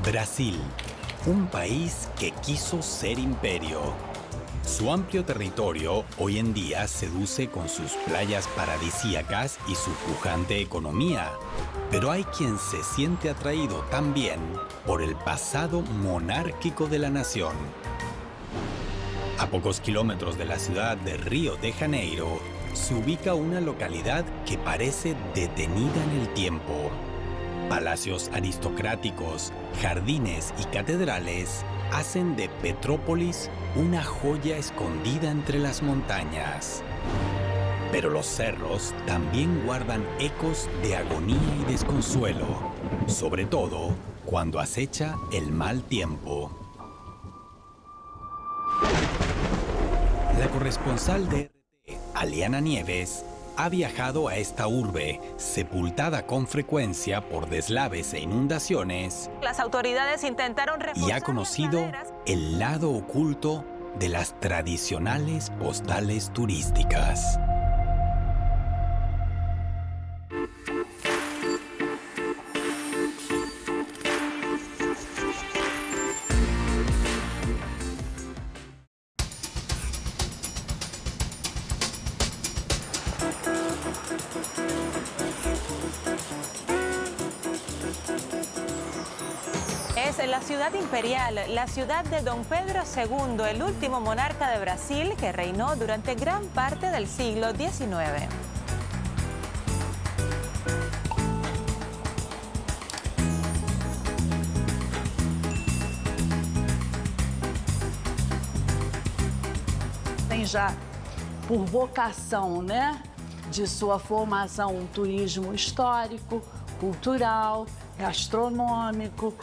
Brasil, un país que quiso ser imperio. Su amplio territorio hoy en día seduce con sus playas paradisíacas y su pujante economía, pero hay quien se siente atraído también por el pasado monárquico de la nación. A pocos kilómetros de la ciudad de Río de Janeiro, se ubica una localidad que parece detenida en el tiempo. Palacios aristocráticos, jardines y catedrales hacen de Petrópolis una joya escondida entre las montañas. Pero los cerros también guardan ecos de agonía y desconsuelo, sobre todo cuando acecha el mal tiempo. La corresponsal de RT, Aliana Nieves, ha viajado a esta urbe, sepultada con frecuencia por deslaves e inundaciones. Las autoridades intentaron reforzar y ha conocido el lado oculto de las tradicionales postales turísticas. Es la ciudad imperial, la ciudad de Dom Pedro II, el último monarca de Brasil que reinó durante gran parte del siglo XIX. Tem já por vocação, né, de sua formação, um turismo histórico, cultural, gastronômico,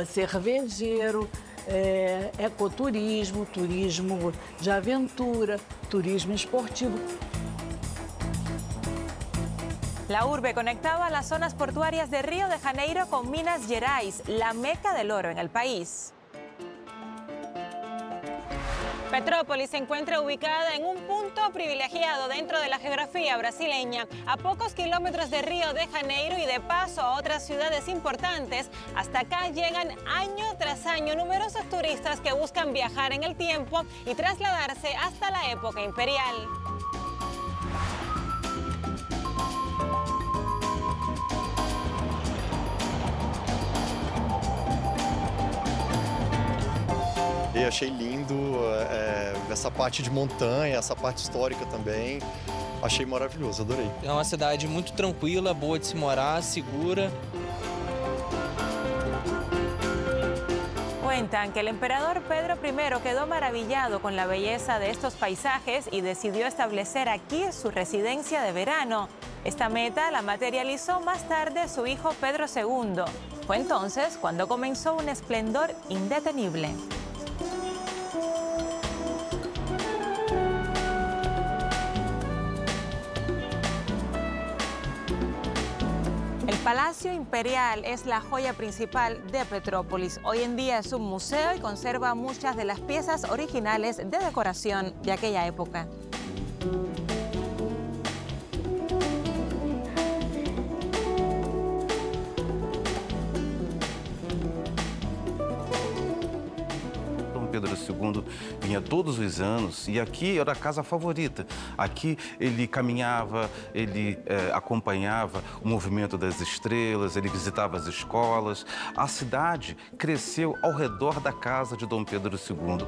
cervejeiro, ecoturismo, turismo de aventura, turismo esportivo. La urbe conectaba las zonas portuarias de Río de Janeiro con Minas Gerais, la meca del oro en el país. Petrópolis se encuentra ubicada en un punto privilegiado dentro de la geografía brasileña, a pocos kilómetros de Río de Janeiro y de paso a otras ciudades importantes. Hasta acá llegan año tras año numerosos turistas que buscan viajar en el tiempo y trasladarse hasta la época imperial. E achei lindo essa parte de montanha, essa parte histórica também. Achei maravilhoso, adorei. É uma cidade muito tranquila, boa de se morar, segura. Cuentan que el emperador Pedro I quedó maravillado con la belleza de estos paisajes y decidió establecer aquí su residencia de verano. Esta meta la materializó más tarde su hijo Pedro II. Fue entonces cuando comenzó un esplendor indetenible. El Palacio Imperial es la joya principal de Petrópolis. Hoy en día es un museo y conserva muchas de las piezas originales de decoración de aquella época. Pedro II vinha todos os anos e aqui era a casa favorita. Aqui ele caminhava, ele acompanhava o movimento das estrelas, ele visitava as escolas. A cidade cresceu ao redor da casa de Dom Pedro II.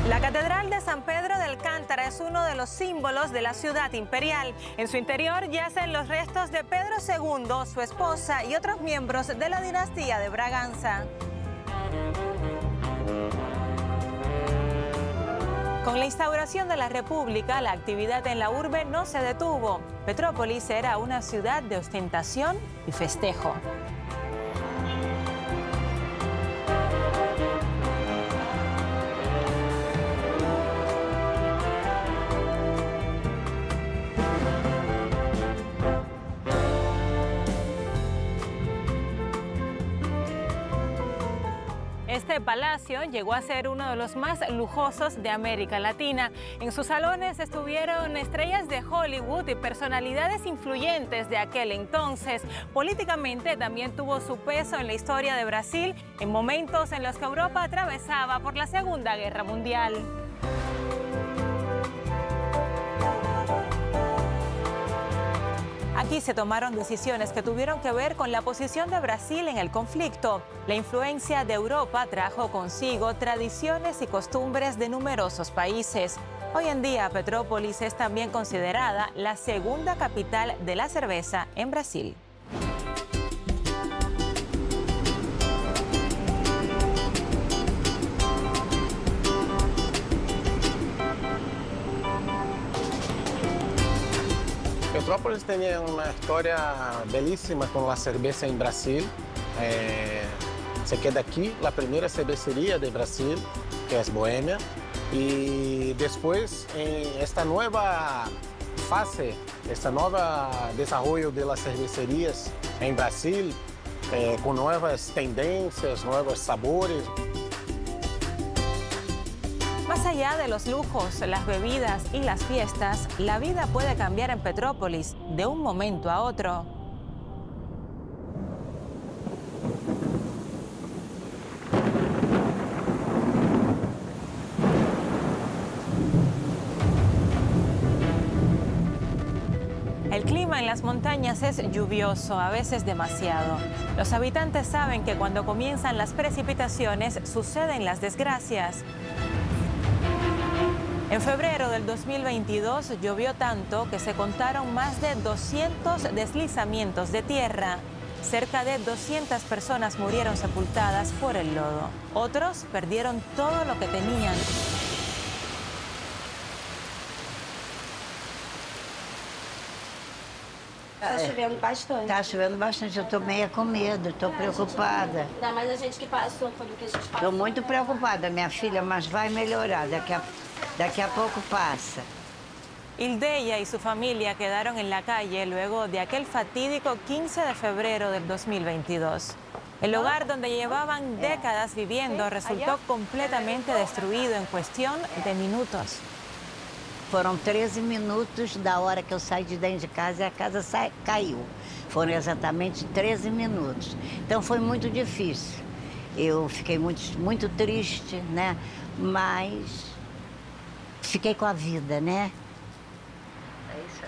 La Catedral de San Pedro de Alcántara es uno de los símbolos de la ciudad imperial. En su interior yacen los restos de Pedro II, su esposa y otros miembros de la dinastía de Braganza. Con la instauración de la República, la actividad en la urbe no se detuvo. Petrópolis era una ciudad de ostentación y festejo. Este palacio llegó a ser uno de los más lujosos de América Latina. En sus salones estuvieron estrellas de Hollywood y personalidades influyentes de aquel entonces. Políticamente también tuvo su peso en la historia de Brasil en momentos en los que Europa atravesaba por la Segunda Guerra Mundial. Aquí se tomaron decisiones que tuvieron que ver con la posición de Brasil en el conflicto. La influencia de Europa trajo consigo tradiciones y costumbres de numerosos países. Hoy en día, Petrópolis es también considerada la segunda capital de la cerveza en Brasil. Petrópolis tenía una historia bellísima con la cerveza en Brasil. Se queda aquí la primera cervecería de Brasil, que es Bohemia. Y después, en esta nueva fase, este nuevo desarrollo de las cervecerías en Brasil, con nuevas tendencias, nuevos sabores. Más allá de los lujos, las bebidas y las fiestas, la vida puede cambiar en Petrópolis de un momento a otro. El clima en las montañas es lluvioso, a veces demasiado. Los habitantes saben que cuando comienzan las precipitaciones suceden las desgracias. En febrero del 2022 llovió tanto que se contaron más de 200 deslizamientos de tierra. Cerca de 200 personas murieron sepultadas por el lodo. Otros perdieron todo lo que tenían. Está chovendo bastante. Está chovendo bastante, eu estou meio com medo, estou preocupada. Ainda mais a gente que passou pelo que a gente passou. Estou muito preocupada, minha filha, mas vai melhorar, daqui a poco pasa. Ildeya y su familia quedaron en la calle luego de aquel fatídico 15 de febrero del 2022. El hogar donde llevaban décadas viviendo resultó completamente destruido en cuestión de minutos. Foram 13 minutos da hora que eu saí de dentro de casa e a casa caiu. Foram exatamente 13 minutos. Então foi muito difícil. Eu fiquei muito triste, né? Mas fiquei com a vida, né?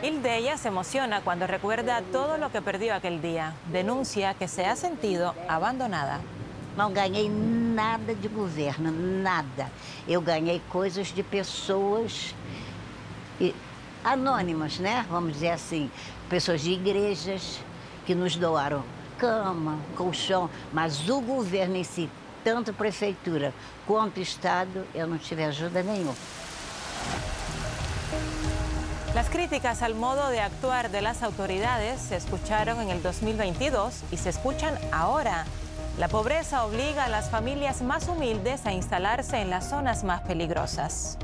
Ildeya se emociona cuando recuerda todo lo que perdió aquel día. Denuncia que se ha sentido abandonada. Não ganhei nada de governo, nada. Eu ganhei coisas de pessoas anônimas, né? Vamos dizer assim, pessoas de igrejas que nos doaram cama, colchão, mas o governo em si, tanto prefeitura quanto Estado, eu não tive ajuda nenhuma. Las críticas al modo de actuar de las autoridades se escucharon en el 2022 y se escuchan ahora. La pobreza obliga a las familias más humildes a instalarse en las zonas más peligrosas.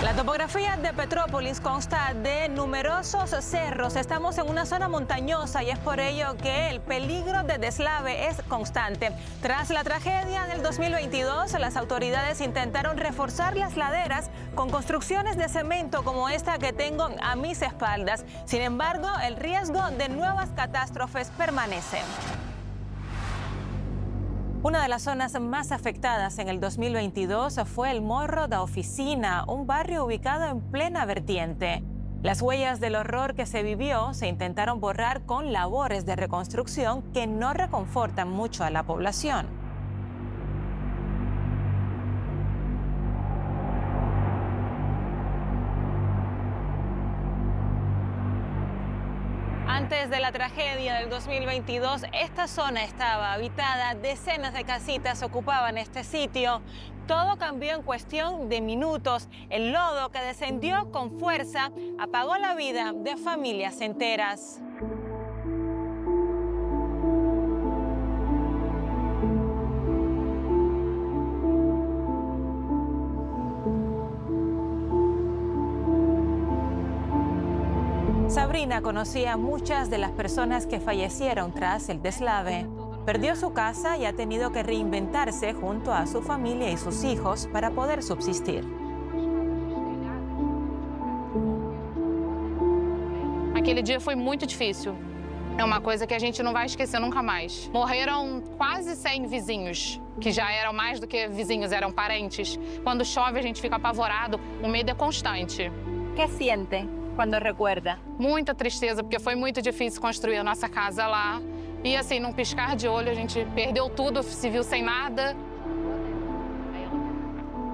La topografía de Petrópolis consta de numerosos cerros. Estamos en una zona montañosa y es por ello que el peligro de deslave es constante. Tras la tragedia del 2022, las autoridades intentaron reforzar las laderas con construcciones de cemento como esta que tengo a mis espaldas. Sin embargo, el riesgo de nuevas catástrofes permanece. Una de las zonas más afectadas en el 2022 fue el Morro da Oficina, un barrio ubicado en plena vertiente. Las huellas del horror que se vivió se intentaron borrar con labores de reconstrucción que no reconfortan mucho a la población. Antes de la tragedia del 2022, esta zona estaba habitada, decenas de casitas ocupaban este sitio. Todo cambió en cuestión de minutos. El lodo que descendió con fuerza apagó la vida de familias enteras. Sabrina conocía a muchas de las personas que fallecieron tras el deslave. Perdió su casa y ha tenido que reinventarse junto a su familia y sus hijos para poder subsistir. Aquele dia foi muito difícil. É uma coisa que a gente não vai esquecer nunca mais. Morreram quase 100 vizinhos, que já eram mais do que vizinhos, eram parentes. Quando chove, a gente fica apavorado, o medo é constante. O que siente quando recuerda? Muita tristeza, porque foi muito difícil construir a nossa casa lá. E assim, num piscar de olho, a gente perdeu tudo, se viu sem nada.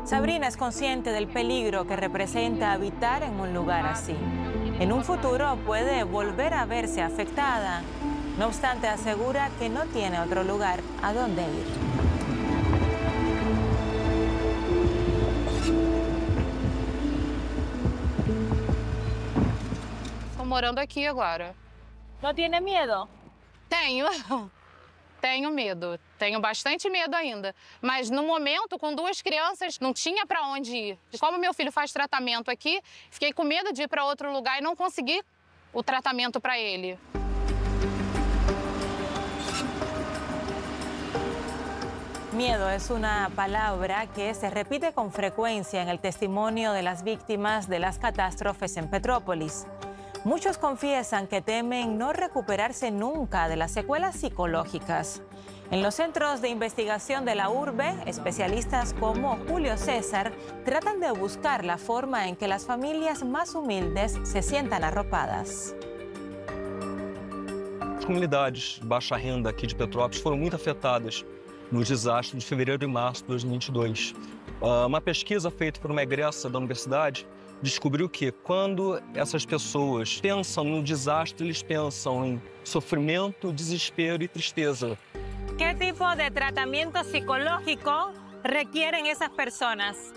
Sabrina es consciente del peligro que representa habitar en un lugar así. En un futuro puede volver a verse afectada. No obstante, asegura que no tiene otro lugar a donde ir. Estou morando aqui agora. ¿No tiene miedo? Tenho. Tenho medo. Tenho bastante medo ainda. Mas no momento, com 2 crianças, não tinha para onde ir. Como meu filho faz tratamento aqui, fiquei com medo de ir para outro lugar e não consegui o tratamento para ele. Miedo es una palabra que se repite con frecuencia en el testimonio de las víctimas de las catástrofes en Petrópolis. Muchos confiesan que temen no recuperarse nunca de las secuelas psicológicas. En los centros de investigación de la urbe, especialistas como Julio César tratan de buscar la forma en que las familias más humildes se sientan arropadas. As comunidades de baixa renda aqui de Petrópolis foram muito afetadas no desastre de fevereiro e março de 2022. Uma pesquisa feita por uma egressa da universidade descobriu que quando essas pessoas pensam no desastre, eles pensam em sofrimento, desespero e tristeza. ¿Qué tipo de tratamiento psicológico requieren esas personas?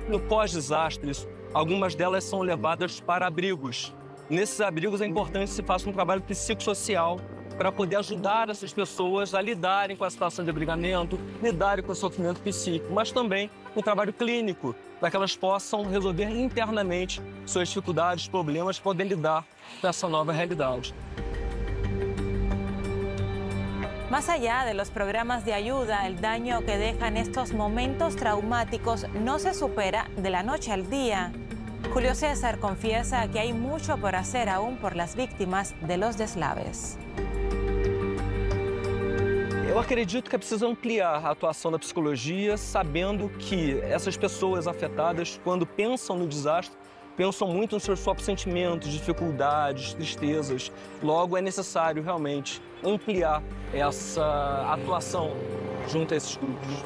No pós-desastres, algumas delas são levadas para abrigos. Nesses abrigos é importante que se faça um trabalho psicossocial para poder ajudar essas pessoas a lidarem com a situação de abrigamento, lidarem com o sofrimento psíquico, mas também um trabalho clínico, para que elas possam resolver internamente suas dificuldades, problemas, poder lidar com essa nova realidade. Más allá de los programas de ayuda, el daño que dejan estos momentos traumáticos no se supera de la noche al día. Julio César confiesa que hay mucho por hacer aún por las víctimas de los deslaves. Eu acredito que é preciso ampliar a atuação da psicologia, sabendo que essas pessoas afetadas, quando pensam no desastre, pensam muito nos seus próprios sentimentos, dificuldades, tristezas. Logo, é necessário realmente ampliar essa atuação junto a esses grupos.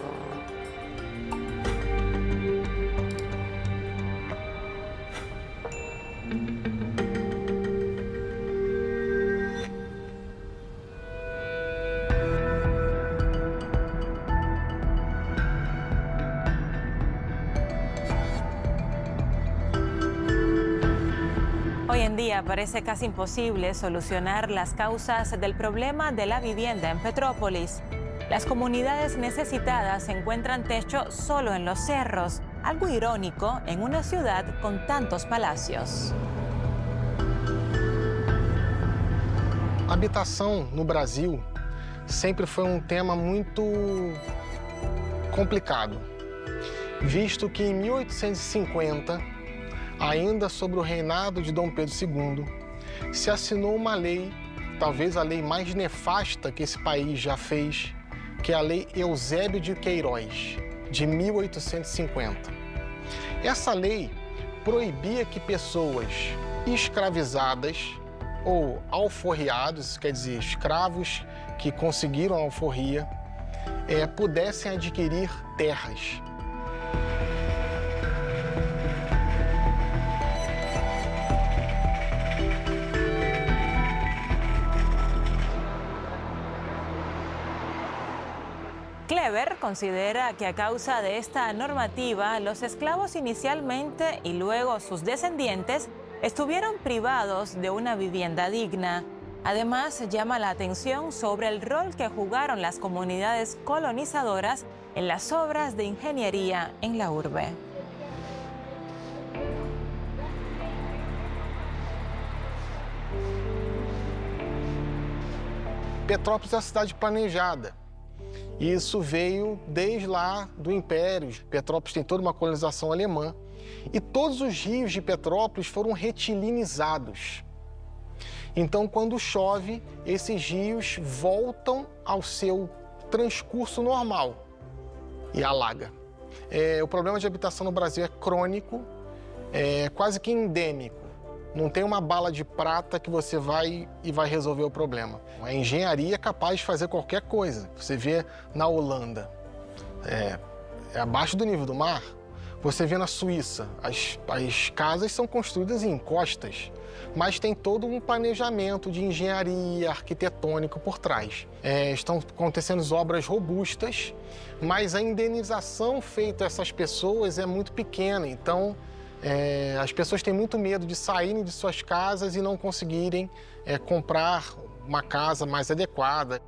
Hoy en día parece casi imposible solucionar las causas del problema de la vivienda en Petrópolis. Las comunidades necesitadas encuentran techo solo en los cerros, algo irónico en una ciudad con tantos palacios. Habitação no Brasil sempre foi um tema muito complicado, visto que em 1850, ainda sobre o reinado de Dom Pedro II, se assinou uma lei, talvez a lei mais nefasta que esse país já fez, que é a Lei Eusébio de Queiroz, de 1850. Essa lei proibia que pessoas escravizadas ou alforriados, quer dizer, escravos que conseguiram a alforria, pudessem adquirir terras. Kleber considera que a causa de esta normativa, los esclavos inicialmente y luego sus descendientes estuvieron privados de una vivienda digna. Además, llama la atención sobre el rol que jugaron las comunidades colonizadoras en las obras de ingeniería en la urbe. Petrópolis é uma cidade planejada. Isso veio desde lá do Império. Petrópolis tem toda uma colonização alemã. E todos os rios de Petrópolis foram retilinizados. Então, quando chove, esses rios voltam ao seu transcurso normal e alaga. O problema de habitação no Brasil é crônico, é quase que endêmico. Não tem uma bala de prata que você vai resolver o problema. A engenharia é capaz de fazer qualquer coisa. Você vê na Holanda, é abaixo do nível do mar. Você vê na Suíça, as casas são construídas em encostas, mas tem todo um planejamento de engenharia arquitetônica por trás. Estão acontecendo obras robustas, mas a indenização feita a essas pessoas é muito pequena. Então, as pessoas têm muito medo de saírem de suas casas e não conseguirem comprar uma casa mais adequada.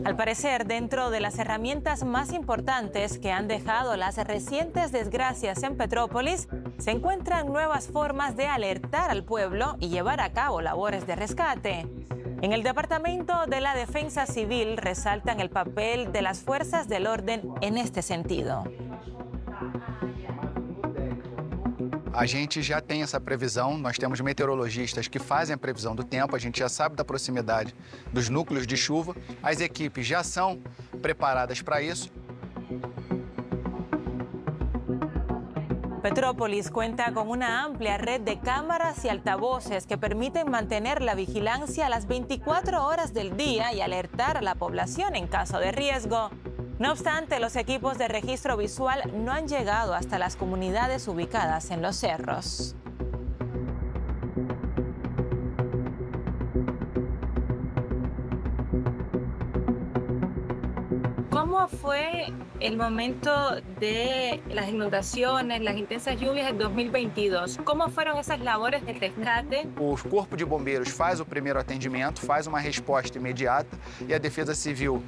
Al parecer, dentro de las herramientas más importantes que han dejado las recientes desgracias en Petrópolis, se encuentran nuevas formas de alertar al pueblo y llevar a cabo labores de rescate. En el Departamento de la Defensa Civil resaltan el papel de las fuerzas del orden en este sentido. A gente já tem essa previsão, nós temos meteorologistas que fazem a previsão do tempo, a gente já sabe da proximidade dos núcleos de chuva, as equipes já são preparadas para isso. Petrópolis cuenta con una amplia red de cámaras y altavoces que permiten mantener la vigilancia a las 24 horas del día y alertar a la población en caso de riesgo. No obstante, los equipos de registro visual no han llegado hasta las comunidades ubicadas en los cerros. ¿Cómo fue el momento de las inundaciones, las intensas lluvias del 2022? ¿Cómo fueron esas labores de resgate? O Corpo de Bombeiros faz o primeiro atendimento, faz uma resposta imediata e a Defesa Civil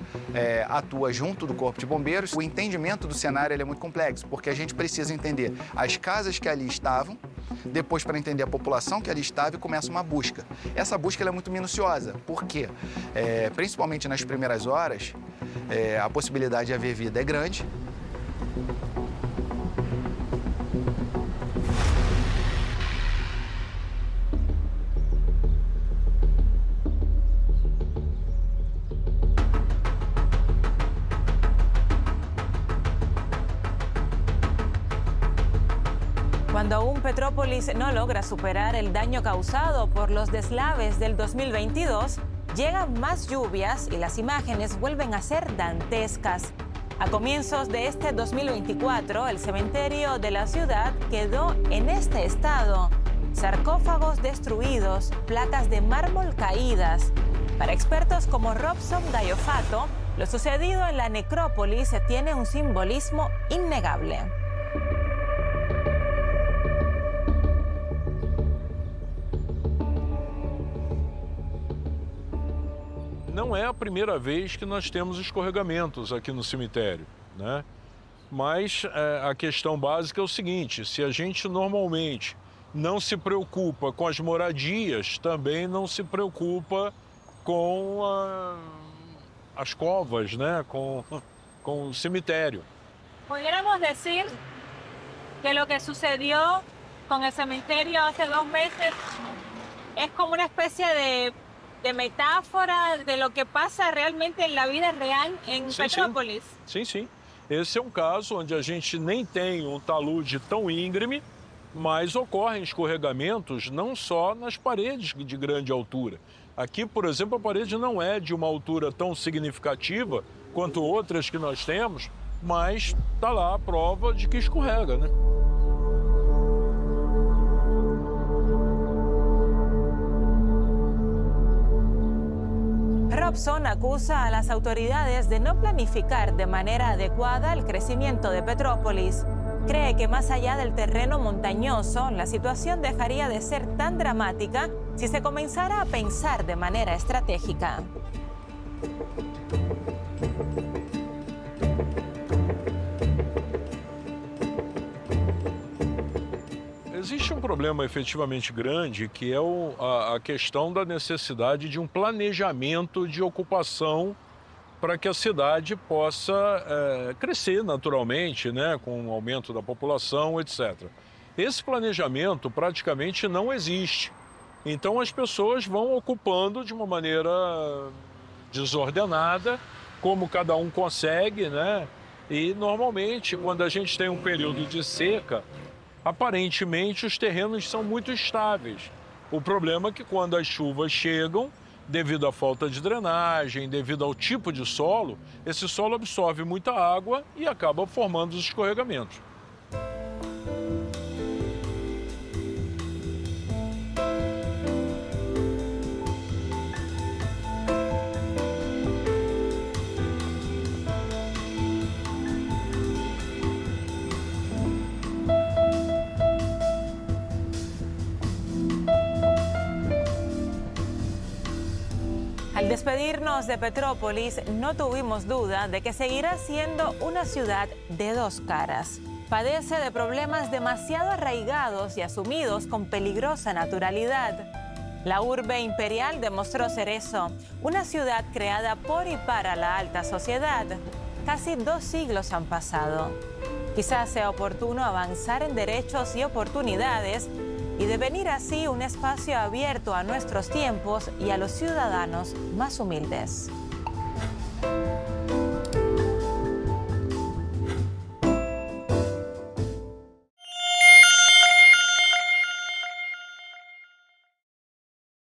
atua junto do Corpo de Bombeiros. O entendimento do cenário é muito complexo, porque a gente precisa entender as casas que ali estavam, depois para entender a população que ali estava e começa uma busca. Essa busca é muito minuciosa, porque principalmente nas primeiras horas, a possibilidade de haver vida é grande. Cuando aún Petrópolis no logra superar el daño causado por los deslaves del 2022, llegan más lluvias y las imágenes vuelven a ser dantescas. A comienzos de este 2024, el cementerio de la ciudad quedó en este estado. Sarcófagos destruidos, placas de mármol caídas. Para expertos como Robson Gallofato, lo sucedido en la necrópolis tiene un simbolismo innegable. Não é a primeira vez que nós temos escorregamentos aqui no cemitério, né? Mas a questão básica é o seguinte: se a gente normalmente não se preocupa com as moradias, também não se preocupa com as covas, né? Com o cemitério. Podríamos decir que lo que sucedió con el cementerio hace 2 meses es como una especie de metáfora de lo que pasa realmente en la vida real en Petrópolis. Sim, sim. Esse é um caso onde a gente nem tem um talude tão íngreme, mas ocorrem escorregamentos não só nas paredes de grande altura. Aqui, por exemplo, a parede não é de uma altura tão significativa quanto outras que nós temos, mas está lá a prova de que escorrega, né? Robson acusa a las autoridades de no planificar de manera adecuada el crecimiento de Petrópolis. Cree que más allá del terreno montañoso, la situación dejaría de ser tan dramática si se comenzara a pensar de manera estratégica. Existe um problema efetivamente grande, que é a questão da necessidade de um planejamento de ocupação para que a cidade possa crescer naturalmente, né, com o aumento da população, etc. Esse planejamento praticamente não existe. Então as pessoas vão ocupando de uma maneira desordenada, como cada um consegue, né? E normalmente, quando a gente tem um período de seca, aparentemente os terrenos são muito estáveis. O problema é que quando as chuvas chegam, devido à falta de drenagem, devido ao tipo de solo, esse solo absorve muita água e acaba formando os escorregamentos. Al despedirnos de Petrópolis, no tuvimos duda de que seguirá siendo una ciudad de dos caras. Padece de problemas demasiado arraigados y asumidos con peligrosa naturalidad. La urbe imperial demostró ser eso, una ciudad creada por y para la alta sociedad. Casi 2 siglos han pasado. Quizás sea oportuno avanzar en derechos y oportunidades y devenir así un espacio abierto a nuestros tiempos y a los ciudadanos más humildes.